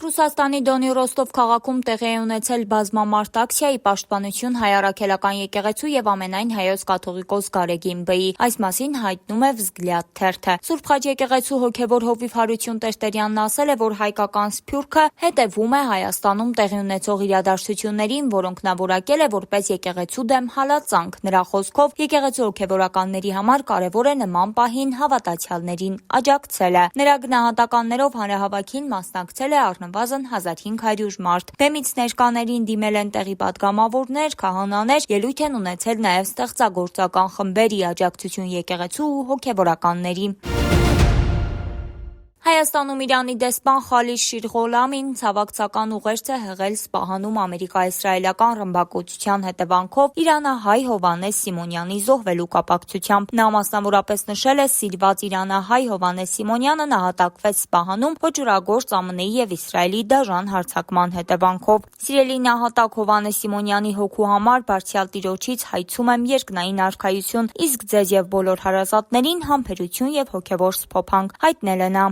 Ռուսաստանի Դոնի Ռոստով քաղաքում տեղի է ունեցել բազմամարդ ակցիայի պաշտպանություն հայ առաքելական եկեղեցու եւ ամենայն հայոց կաթողիկոս Գարեգին Բ-ի։ Այս մասին հայտնում է Վզգլյադ թերթը։ Սուրբ Խաչ եկեղեցու հոգեվոր հովիվ Հարություն Տերտերյանն ասել է, որ հայկական սփյուռքը հետևում է Հայաստանում տեղի ունեցող իրադարձություններին, որոնք նա որակել է որպես եկեղեցու դեմ հալածանք։ Նրա խոսքով եկեղեցու հոգեվորականների համար կարևոր է նման պահին հավատացյալներին աջակցելը։ Նրա գնահատականներով հանրահավաքին մասնակցել է առնվազն 1500 մարդ։ Բեմից ներկաներին դիմել են տեղի պատգամավորներ, քահանաներ, ելույթ են ունեցել նաև ստեղծագործական խմբերի աջակցություն եկեղեցու ու հոգևորականների։ Հայաստանում Իրանի դեսպան Խալիլ Շիր-Ղոլամին ցավակցական ուղերձ է հղել Սպահանում ամերիկա-իսրայելական ռմբակոծության հետևանքով իրանահայ Հովհաննես Սիմոնյանի զոհվելու կապակցությամբ։ Նա մասնավորապես նշել է, սիրված իրանահայ Հովհաննես Սիմոնյանը նահատակվեց Սպահանում ոճրագործ ԱՄՆ-ի եւ Իսրայելի դաժան հարձակման հետևանքով։ Սիրելի նահատակ Հովհաննես Սիմոնյանի հոգու համար Բարձրյալ Տիրոջից հայցում եմ երկնային արքայություն, իսկ ձեզ եւ բոլոր հարազատներին համբերություն եւ հոգեվոր սփոփանք, հայտնել է նա։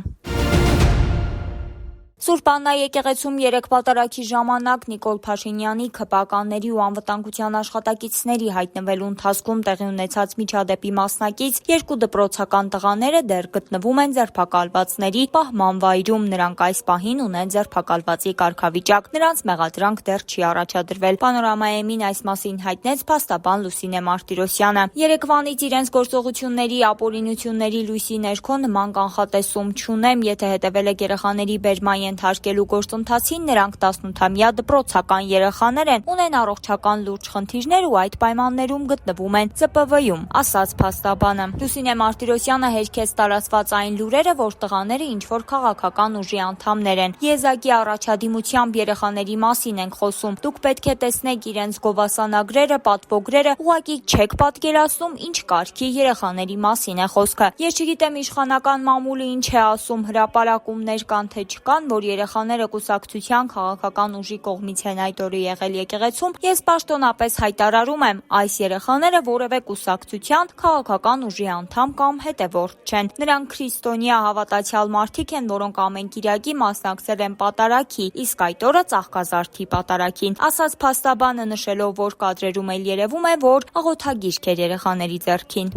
Սուրբ Աննա եկեղեցում 3 պատարագի ժամանակ Նիկոլ Փաշինյանի քպականների ու անվտանգության աշխատակիցների հայտնվելու ընթացքում տեղի ունեցած միջադեպի մասնակից 2 դպրոցական տղաները դեռ գտնվում են ձերբակալվածների պահման վայրում։ Նրանք այս պահին ունեն ձերբակալվածի կարգավիճակ։ Նրանց մեղադրանք դեռ չի առաջադրվել։ Պանորամայեմին այս մասին հայտնեց փաստաբան Լուսինե Մարտիրոսյանը։ Երեկվանից իրենց գործողությունների ապօրինությունների լույսի ներքո նման կանխատեսում չունեմ, եթե հետևել եք երեխաների բերման ենթարկելու գործընթացին, նրանք 18-ամյա դպրոցական երեխաներ են, ունեն առողջական լուրջ խնդիրներ ու այդ պայմաններում գտնվում են ԾՊՎ-ում, ասաց փաստաբանը։ Լուսինե Մարտիրոսյանը հերքեց տարածված այն լուրերը, որ տղաները ինչ-որ քաղաքական ուժի անդամներ են։ Եզակի առաջադիմությամբ երեխաների մասին ենք խոսում։ Դուք պետք է տեսնեք իրենց գովասանագրերը, պատվոգրերը, ուղղակի չեք պատկերացնում, ինչ կարգի երեխաների մասին է խոսքը։ Ես չգիտեմ իշխանական մամուլը ինչ է ասում, հրապարակումներ կան թե չկան, որ երեխաները կուսակցության քաղաքական ուժի կողմից են այդ օրը եղել եկեղեցում, ես պաշտոնապես հայտարարում եմ, այս երեխաները որևէ կուսակցության քաղաքական ուժի անդամ կամ հետևորդ չեն։ Նրանք քրիստոնյա հավատացյալ մարդիկ են, որոնք ամեն կիրակի մասնակցել են պատարագի, իսկ այդ օրը Ծաղկազարդի պատարագին, ասաց փաստաբանը, նշելով, որ կադրերում էլ երևում է, որ աղոթագիրք էր երեխաների ձեռքին։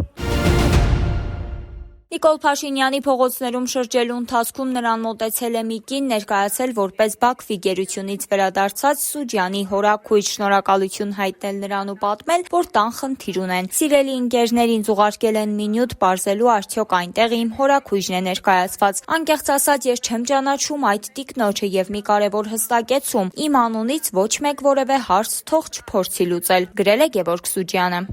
Նիկոլ Փաշինյանի փողոցներում շրջելու ընթացքում նրան մոտեցել է մի կին, ներկայացել որպես Բաքվի գերությունից վերադարձած Սուջյանի հորաքույր, շնորհակալություն հայտնել նրան ու պատմել, որ տան խնդիր ունեն։ Սիրելի ընկերներ, ինձ ուղարկել են մինյուտ պարզելու արդյոք այնտեղ իմ հորաքույրն է ներկայացված։ Անկեղծ ասած, ես չեմ ճանաչում այդ տիկնոջը եւ մի կարեւոր հստակեցում՝ իմ անունից ոչ մեկ որևէ հարց թող չփորձի լուծել, գրել է Գևորգ Սուջյանը։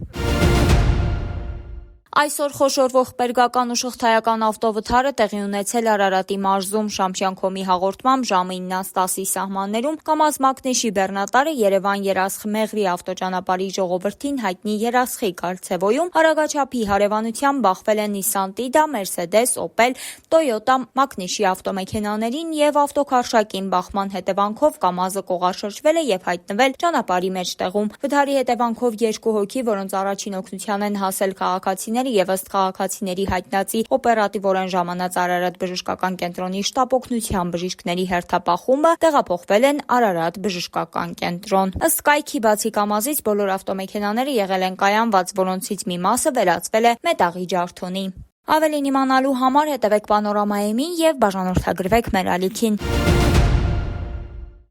Այսօր խոշորվող պերգական ու շղթայական ավտովթարը տեղի ունեցել Արարատի մարզում։ Շամշյանքոմի հաղորդմամբ ժամը 9-10-ի սահմաններում ԿԱՄԱԶ Մակնիշի բեռնատարը Երևան-Երասխ-Մեղրի ավտոճանապարհի ժողովրդին հայտնի Երասխի կառցևոյում հարագաչափի հարևանությամբ բախվել են Նիսսան Տիդա, Մերսեդես, Օպել, Տոյոտա Մակնիշի ավտոմեքենաներին եւ ավտոքարշակին։ Բախման հետևանքով ԿԱՄԱԶը կողաշրջվել է եւ հայտնվել ճանապարհի մեջտեղում։ Վթարի հետևանքով 2 հոգի, որոնց առաջին օգնության են հասել քաղաքացիները եւ ըստ քաղաքացիների հայտնածի օպերատիվորեն ժամանած Արարատ բժշկական կենտրոնի շտապ օգնության բժիշկների հերթապահ խումբը տեղափոխվել են Արարատ բժշկական կենտրոն։ Ըստ կայքի, բացի ԿԱՄԱԶից բոլոր ավտոմեքենաները եղել են կայանված, որոնցից մի մասը վերածվել է մետաղի ջարդոնի։ Ավելին իմանալու համար հետևեք Պանորամայեմին եւ բաժանորդագրվեք մեր ալիքին։